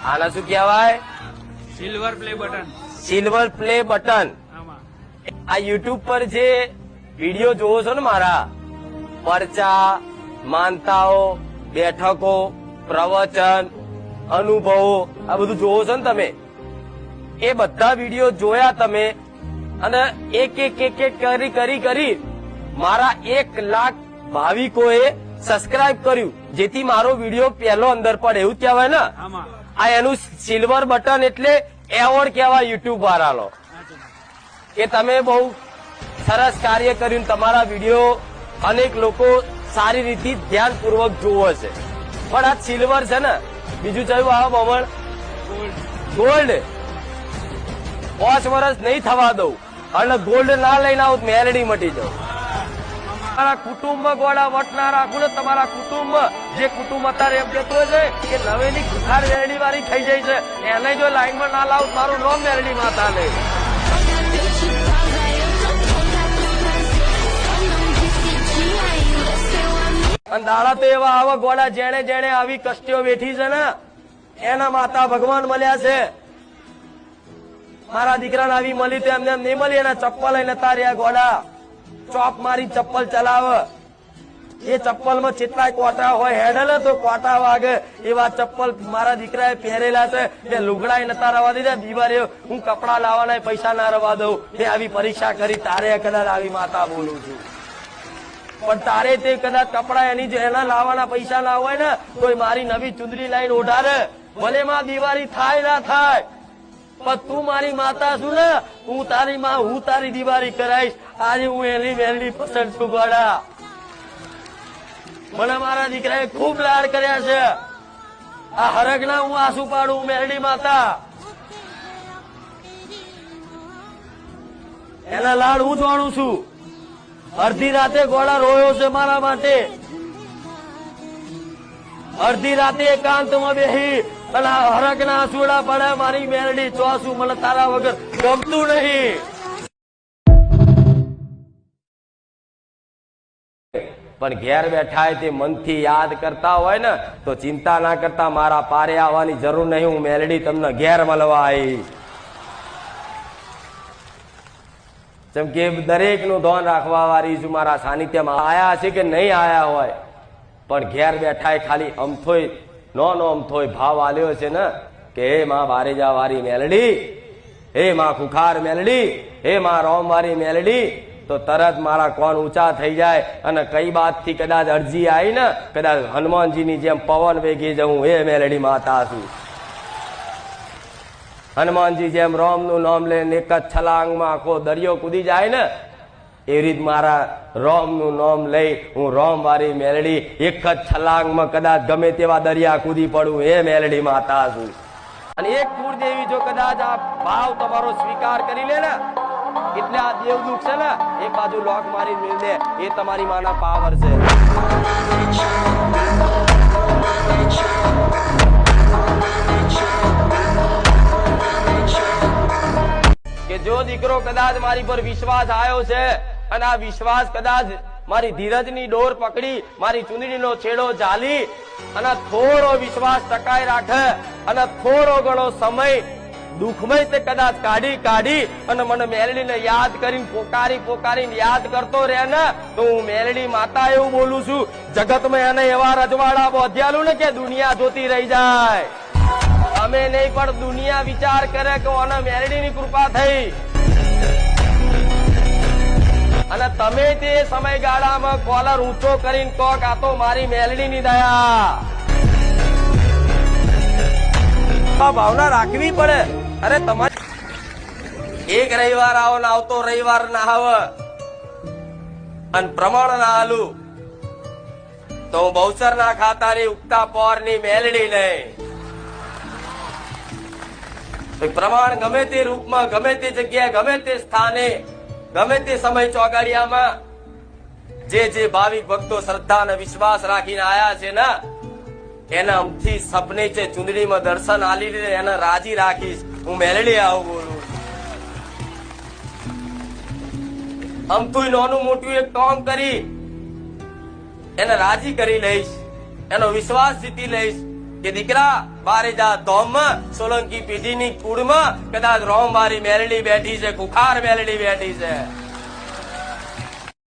આના શું કહેવાય? Silver play button. Silver play button. આ યુટ્યુબ પર જે વિડીયો જોવો છો ને મારા, પરચા, માનતાઓ, બેઠકો, પ્રવચન, અનુભવો, આ બધું જોવો છો ને તમે, એ બધા વિડીયો જોયા તમે અને એક કરી મારા 1 લાખ ભાવિકોએ સબસ્ક્રાઇબ કર્યું, જેથી મારો વિડીયો પહેલો અંદર પડે, એવું કહેવાય ને. આ એનું સિલ્વર બટન એટલે એવોર્ડ કહેવાય યુટ્યુબ વાળાનો, કે તમે બહુ સરસ કાર્ય કર્યું, તમારા વિડીયો અનેક લોકો સારી રીતે ધ્યાનપૂર્વક જોવો છે. પણ આ સિલ્વર છે ને, બીજું ચયું આવે બમણ? ગોલ્ડ. 5 વર્ષ નહીં થવા દઉં અને ગોલ્ડ ના લઈને આવું મેલડી મટી જાઉં. તમારા કુટુંબ ગોળા વટ ના રાખું ને, તમારા કુટુંબ જે કુટુંબ અત્યારે એમ કેતું હોય છે કે નવેલી ખુખાર મેલડી વાળી થઈ જાય છે, એને જો લાઈનમાં ના લાવું મારું નામ મેલડી માતા નહીં. અને દાડા તો એવા આવા ગોળા જેને જેને આવી કષ્ટીઓ વેઠી છે ને, એના માતા ભગવાન મળ્યા છે. મારા દીકરાને આવી મળી તો એમને એમ નહીં મળી, એના ચપ્પલ લઈને તાર્યા ગોળા ચોપ મારી ચપ્પલ ચલાવે. એ ચપ્પલમાં જેટલા કોટા હોય, હેડલે તો કોટા વાગે એવા ચપ્પલ મારા દીકરાએ પહેરેલા છે. તે લુગડા નતા રવા દીધા, દિવાળીઓ હું કપડા લાવવાના પૈસા ના રવા દઉં. તે આવી પરીક્ષા કરી, તારે કદાચ આવી માતા બોલું છું. પણ તારે તે કદાચ કપડા એના લાવવાના પૈસા ના હોય ને, તો મારી નવી ચુંદડી લાઈન ઓઢારે, ભલે માં દિવાળી થાય ના થાય, પણ તું મારી માતા છું ને, હું તારી માં, હું તારી દિવાળી કરાઈશ. આજે હું એની મેલડી પસંદ છું ગોળા. મને મારા દીકરાએ ખૂબ લાડ કર્યા છે. આ હરગના હું આંસુ પાડું મેલડી માતા, એના લાડ હું જાણું છું. અડધી રાતે ગોળા રોયો છે મારા માટે, અડધી રાતે એકાંતમાં બેહી અને હરગના આંસુડા પડે મારી મેલડી ચોસું, મને તારા વગર ગમતું નહીં. પણ ઘેર બેઠા તે મનથી યાદ કરતા હોય ને, તો ચિંતા ના કરતા, મારા પારે આવવાની જરૂર નહીં, હું મેલડી તમને ઘેર મળવા આવી. જેમ કે દરેક નું ધ્યાન રાખવા વાળી છું, મારા સાનિધ્યમાં આયા છે કે નહીં આયા હોય, પણ ઘેર બેઠા ખાલી અમથોય નો અમથોય ભાવ આલ્યો છે ને, કે હે માં બારેજા વાળી મેલડી, હે માં ખુખાર મેલડી, હે માં રોમ વાળી મેલડી, તો તરત મારા કોણ ઊંચા થઈ જાય. અને કઈ બાત થી કદાચ અરજી આવી ને, કદાચ હનુમાનજીની જેમ પવન વેગી જવું, હે મેલડી માતા છું. હનુમાનજી જેમ રોમ નું નામ લઈને એક જ છલાંગમાં આખો દરિયો કૂદી જાય ને, એવી રીત મારા રોમ નું નામ લઈ હું રોમ વાળી મેલડી એક જ છલાંગમાં કદાચ ગમે તેવા દરિયા કૂદી પડું, હે મેલડી માતા છું. અને એક કુળદેવી જો કદાચ આ ભાવ તમારો સ્વીકાર કરી લે ને, એટલે આ દેવદૂત છે ને, એક બાજુ લોક મારી મેળ દે, એ તમારી માના પાવર છે. કે જો દીકરો કદાચ મારી પર વિશ્વાસ આવ્યો છે, અને આ વિશ્વાસ કદાચ મારી ધીરજની ડોર પકડી, મારી ચુંદડીનો છેડો ઝાલી અને થોડો વિશ્વાસ ટકાઈ રાખે, અને થોડો ઘણો સમય દુઃખમય તે કદાચ કાઢી અને મને મેલડીને યાદ કરીને પોકારીને યાદ કરતો રહે ને, તો હું મેલડી માતા એવું બોલું છું. જગતમાં એને એવા રજવાડા બોધ્યાલું ને કે દુનિયા જોતી રહી જાય. અમે નહીં પણ દુનિયા વિચાર કરે કે ઓને મેલડીની કૃપા થઈ. અને તમે તે સમયગાળામાં કોલર ઊંચો કરીને કહો કે આ તો મારી મેલડીની દયા. ભાવના રાખવી પડે. અરે તમારે એક રવિવાર આવો ને આવતો રવિવાર ના આવે અને પ્રમાણ ના હાલું, તો હું બહુચર ના ખાતાની ઉગતા પોર ની મેલડી નહીં. પ્રમાણ ગમે તે રૂપમાં, ગમે તે જગ્યાએ, ગમે તે સ્થાને, ગમે તે સમય ચોગાડિયામાં જે ભાવિક ભક્તો શ્રદ્ધા અને વિશ્વાસ રાખીને આયા છે ને, એના અમથી સપને છે ચુંદડીમાં દર્શન આલી લે, એને રાજી રાખીશ. હું મેલડી આવું બોલું. અમથું નાનું મોટું એક કામ કરી એને રાજી કરી લઈશ, એનો વિશ્વાસ જીતી લઈશ કે દીકરા બારે જા ધોમમાં સોલંકી પેઢીની કુળમાં કદાચ રોમવારી મેલડી બેઠી છે, કુખાર મેલડી બેઠી છે.